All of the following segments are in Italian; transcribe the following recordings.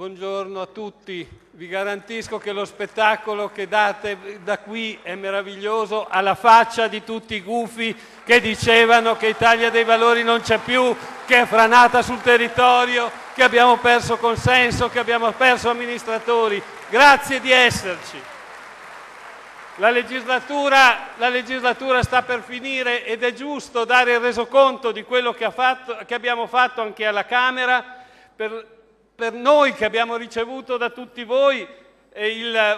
buongiorno a tutti. Vi garantisco che lo spettacolo che date da qui è meraviglioso, alla faccia di tutti i gufi che dicevano che Italia dei Valori non c'è più, che è franata sul territorio, che abbiamo perso consenso, che abbiamo perso amministratori. Grazie di esserci. La legislatura sta per finire ed è giusto dare il resoconto di quello che abbiamo fatto anche alla Camera. Per noi che abbiamo ricevuto da tutti voi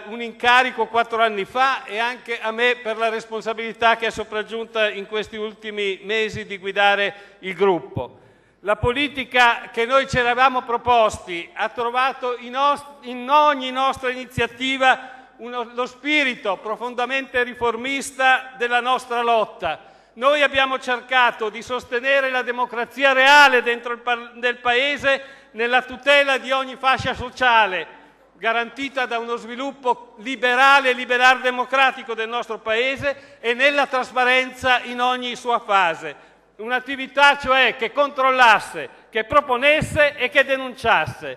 un incarico 4 anni fa e anche a me per la responsabilità che è sopraggiunta in questi ultimi mesi di guidare il gruppo. La politica che noi ci eravamo proposti ha trovato in ogni nostra iniziativa lo spirito profondamente riformista della nostra lotta. Noi abbiamo cercato di sostenere la democrazia reale dentro del Paese nella tutela di ogni fascia sociale, garantita da uno sviluppo liberale e liberal-democratico del nostro Paese e nella trasparenza in ogni sua fase. Un'attività cioè che controllasse, che proponesse e che denunciasse.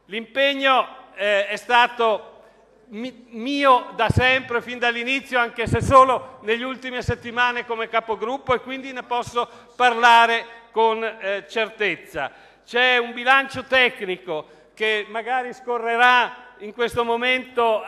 L'impegno è stato mio da sempre, fin dall'inizio, anche se solo negli ultime settimane come capogruppo, e quindi ne posso parlare con certezza. C'è un bilancio tecnico che magari scorrerà in questo momento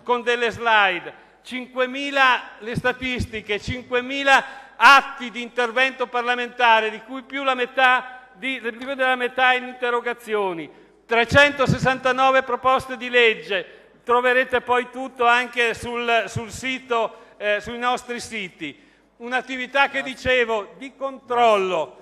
con delle slide, 5.000 le statistiche, 5.000 atti di intervento parlamentare, di cui più della metà in interrogazioni, 369 proposte di legge. Troverete poi tutto anche sul sito, sui nostri siti. Un'attività che dicevo di controllo,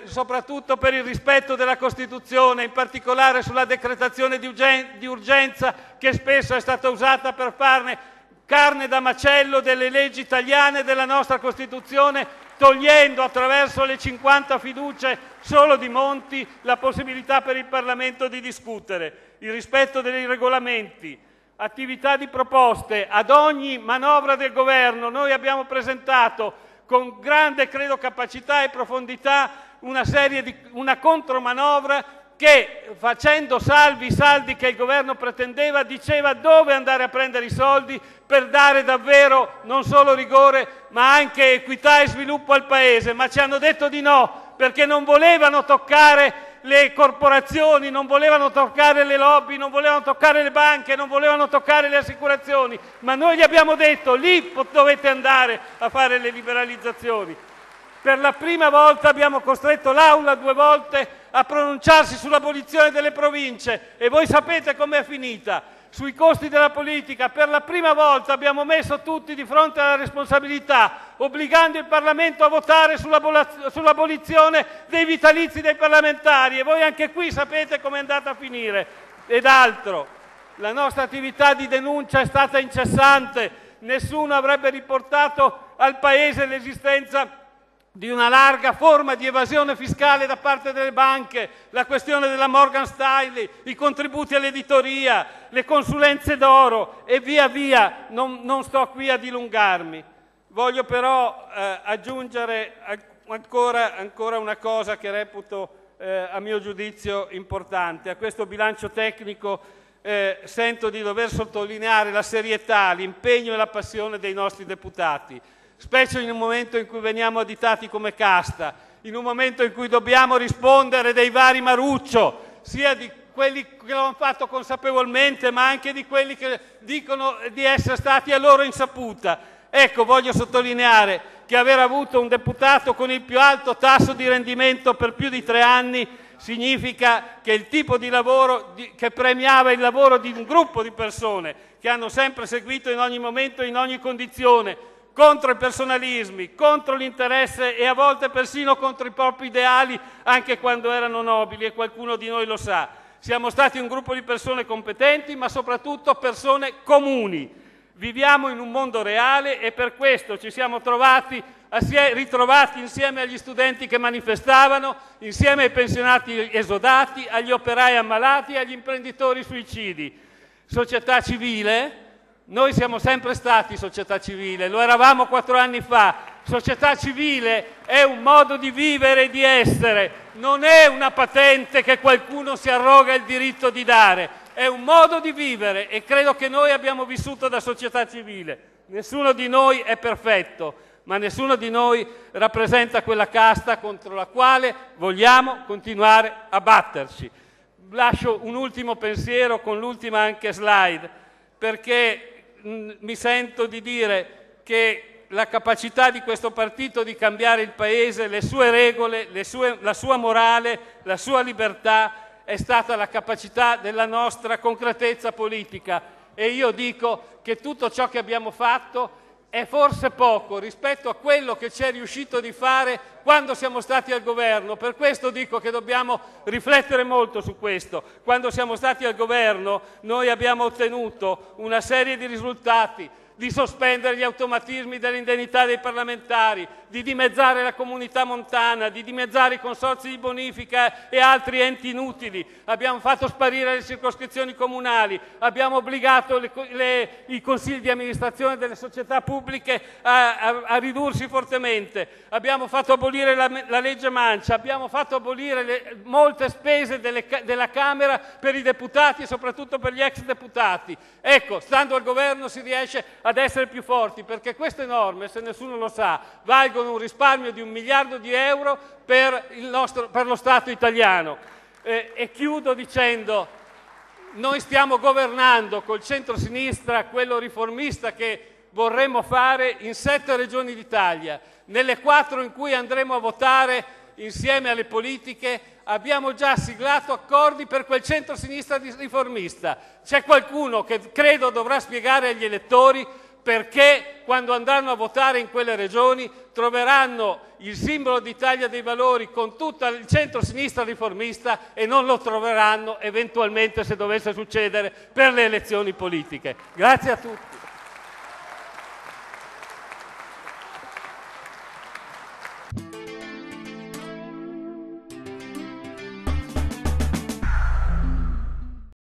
soprattutto per il rispetto della Costituzione, in particolare sulla decretazione di urgenza che spesso è stata usata per farne carne da macello delle leggi italiane e della nostra Costituzione, togliendo attraverso le 50 fiducie solo di Monti la possibilità per il Parlamento di discutere. Il rispetto dei regolamenti. Attività di proposte. Ad ogni manovra del governo noi abbiamo presentato con grande, credo, capacità e profondità una contromanovra che, facendo salvi i saldi che il governo pretendeva, diceva dove andare a prendere i soldi per dare davvero non solo rigore ma anche equità e sviluppo al Paese. Ma ci hanno detto di no, perché non volevano toccare le corporazioni, non volevano toccare le lobby, non volevano toccare le banche, non volevano toccare le assicurazioni, ma noi gli abbiamo detto lì dovete andare a fare le liberalizzazioni. Per la prima volta abbiamo costretto l'Aula 2 volte a pronunciarsi sull'abolizione delle province e voi sapete com'è finita. Sui costi della politica, per la prima volta abbiamo messo tutti di fronte alla responsabilità, obbligando il Parlamento a votare sull'abolizione dei vitalizi dei parlamentari, e voi anche qui sapete com'è andata a finire. Ed altro, la nostra attività di denuncia è stata incessante, nessuno avrebbe riportato al Paese l'esistenza di una larga forma di evasione fiscale da parte delle banche, la questione della Morgan Stanley, i contributi all'editoria, le consulenze d'oro e via via, non sto qui a dilungarmi. Voglio però aggiungere ancora una cosa che reputo a mio giudizio importante. A questo bilancio tecnico sento di dover sottolineare la serietà, l'impegno e la passione dei nostri deputati, specie in un momento in cui veniamo additati come casta, in un momento in cui dobbiamo rispondere dei vari Maruccio, sia di quelli che lo hanno fatto consapevolmente, ma anche di quelli che dicono di essere stati a loro insaputa. Ecco, voglio sottolineare che aver avuto un deputato con il più alto tasso di rendimento per più di 3 anni significa che il tipo di lavoro che premiava il lavoro di un gruppo di persone che hanno sempre seguito in ogni momento e in ogni condizione, contro i personalismi, contro l'interesse e a volte persino contro i propri ideali, anche quando erano nobili, e qualcuno di noi lo sa. Siamo stati un gruppo di persone competenti, ma soprattutto persone comuni. Viviamo in un mondo reale e per questo ci siamo ritrovati insieme agli studenti che manifestavano, insieme ai pensionati esodati, agli operai ammalati e agli imprenditori suicidi. Società civile. Noi siamo sempre stati società civile, lo eravamo 4 anni fa, Società civile è un modo di vivere e di essere, non è una patente che qualcuno si arroga il diritto di dare, è un modo di vivere e credo che noi abbiamo vissuto da società civile. Nessuno di noi è perfetto, ma nessuno di noi rappresenta quella casta contro la quale vogliamo continuare a batterci. Lascio un ultimo pensiero con l'ultima anche slide, perché mi sento di dire che la capacità di questo partito di cambiare il Paese, le sue regole, la sua morale, la sua libertà è stata la capacità della nostra concretezza politica e io dico che tutto ciò che abbiamo fatto è forse poco rispetto a quello che ci è riuscito di fare quando siamo stati al governo. Per questo dico che dobbiamo riflettere molto su questo. Quando siamo stati al governo noi abbiamo ottenuto una serie di risultati, di sospendere gli automatismi dell'indennità dei parlamentari, di dimezzare la comunità montana, di dimezzare i consorzi di bonifica e altri enti inutili, abbiamo fatto sparire le circoscrizioni comunali, abbiamo obbligato i consigli di amministrazione delle società pubbliche a ridursi fortemente, abbiamo fatto abolire la legge Mancia, abbiamo fatto abolire molte spese della Camera per i deputati e soprattutto per gli ex deputati. Ecco, stando al governo si riesce ad essere più forti, perché queste norme, se nessuno lo sa, valgono un risparmio di 1 miliardo di euro per lo Stato italiano. E chiudo dicendo, noi stiamo governando col centro-sinistra quello riformista che vorremmo fare in 7 regioni d'Italia. Nelle 4 in cui andremo a votare insieme alle politiche abbiamo già siglato accordi per quel centro-sinistra riformista. C'è qualcuno che credo dovrà spiegare agli elettori perché quando andranno a votare in quelle regioni troveranno il simbolo d'Italia dei Valori con tutto il centro-sinistra riformista e non lo troveranno eventualmente, se dovesse succedere, per le elezioni politiche. Grazie a tutti.